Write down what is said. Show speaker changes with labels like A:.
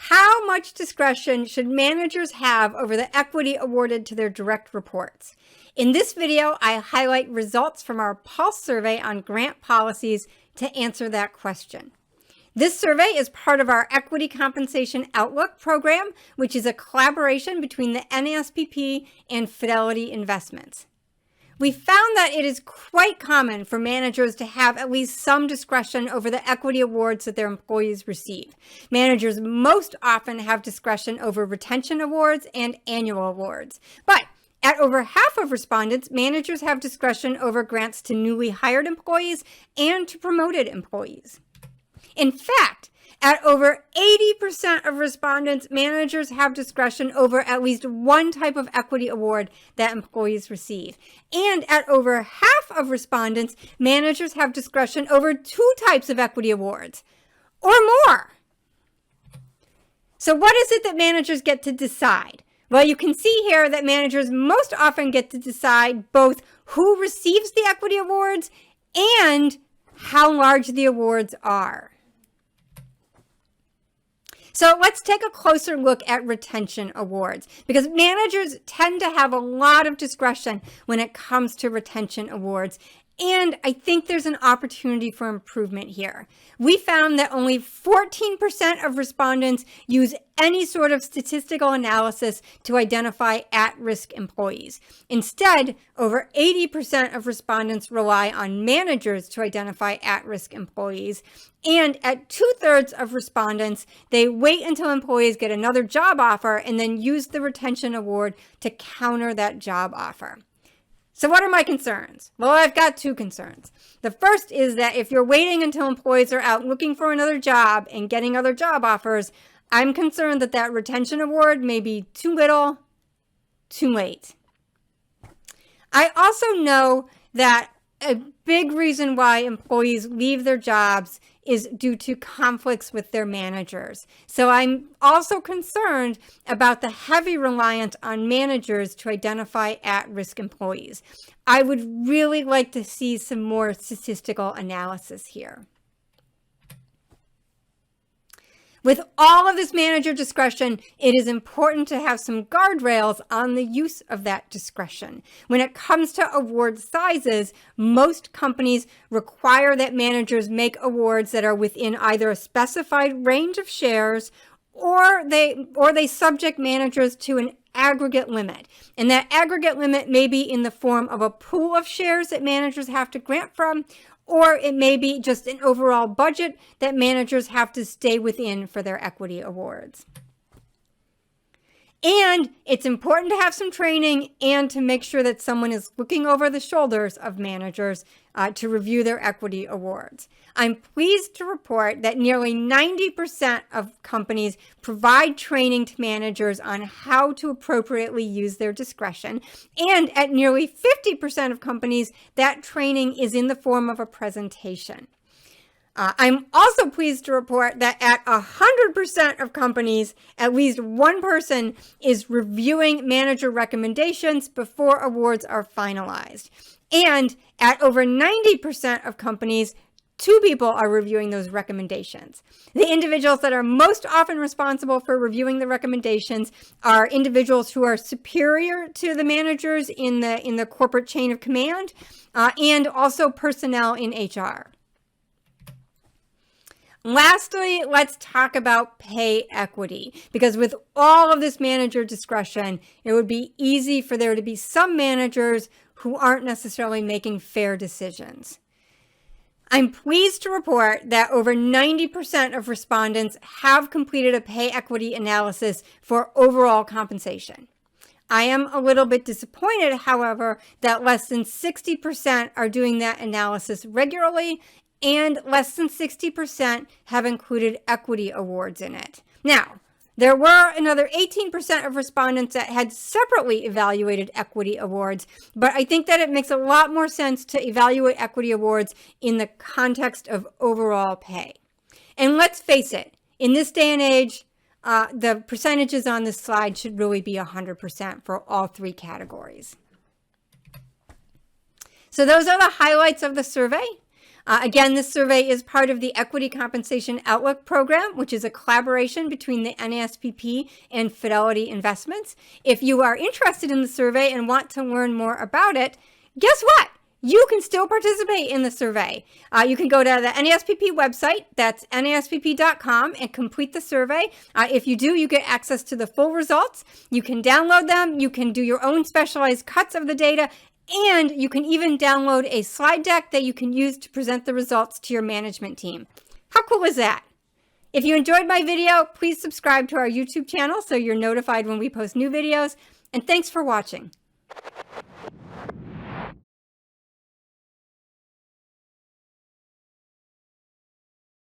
A: How much discretion should managers have over the equity awarded to their direct reports? In this video, I highlight results from our Pulse survey on grant policies to answer that question. This survey is part of our Equity Compensation Outlook program, which is a collaboration between the NASPP and Fidelity Investments. We found that it is quite common for managers to have at least some discretion over the equity awards that their employees receive. Managers most often have discretion over retention awards and annual awards. But at over half of respondents, managers have discretion over grants to newly hired employees and to promoted employees. In fact, at over 80% of respondents, managers have discretion over at least one type of equity award that employees receive. And at over half of respondents, managers have discretion over two types of equity awards or more. So what is it that managers get to decide? Well, you can see here that managers most often get to decide both who receives the equity awards and how large the awards are. So let's take a closer look at retention awards, because managers tend to have a lot of discretion when it comes to retention awards. And I think there's an opportunity for improvement here. We found that only 14% of respondents use any sort of statistical analysis to identify at-risk employees. Instead, over 80% of respondents rely on managers to identify at-risk employees. And at 2/3 of respondents, they wait until employees get another job offer and then use the retention award to counter that job offer. So what are my concerns? Well, I've got two concerns. The first is that if you're waiting until employees are out looking for another job and getting other job offers, I'm concerned that that retention award may be too little, too late. I also know that a big reason why employees leave their jobs is due to conflicts with their managers. So I'm also concerned about the heavy reliance on managers to identify at-risk employees. I would really like to see some more statistical analysis here. With all of this manager discretion, it is important to have some guardrails on the use of that discretion. When it comes to award sizes, most companies require that managers make awards that are within either a specified range of shares or they subject managers to an aggregate limit. And that aggregate limit may be in the form of a pool of shares that managers have to grant from, or it may be just an overall budget that managers have to stay within for their equity awards. And it's important to have some training and to make sure that someone is looking over the shoulders of managers to review their equity awards. I'm pleased to report that nearly 90% of companies provide training to managers on how to appropriately use their discretion. And at nearly 50% of companies, that training is in the form of a presentation. I'm also pleased to report that at 100% of companies, at least one person is reviewing manager recommendations before awards are finalized. And at over 90% of companies, two people are reviewing those recommendations. The individuals that are most often responsible for reviewing the recommendations are individuals who are superior to the managers in the corporate chain of command, and also personnel in HR. Lastly, let's talk about pay equity, because with all of this manager discretion, it would be easy for there to be some managers who aren't necessarily making fair decisions. I'm pleased to report that over 90% of respondents have completed a pay equity analysis for overall compensation. I am a little bit disappointed, however, that less than 60% are doing that analysis regularly, and less than 60% have included equity awards in it. Now, there were another 18% of respondents that had separately evaluated equity awards, but I think that it makes a lot more sense to evaluate equity awards in the context of overall pay. And let's face it, in this day and age, the percentages on this slide should really be 100% for all three categories. So those are the highlights of the survey. Again, this survey is part of the Equity Compensation Outlook program, which is a collaboration between the NASPP and Fidelity Investments. If you are interested in the survey and want to learn more about it, guess what? You can still participate in the survey. You can go to the NASPP website, that's naspp.com, and complete the survey. If you do, you get access to the full results. You can download them. You can do your own specialized cuts of the data, and you can even download a slide deck that you can use to present the results to your management team. How cool is that? If you enjoyed my video, please subscribe to our YouTube channel so you're notified when we post new videos. And thanks for watching.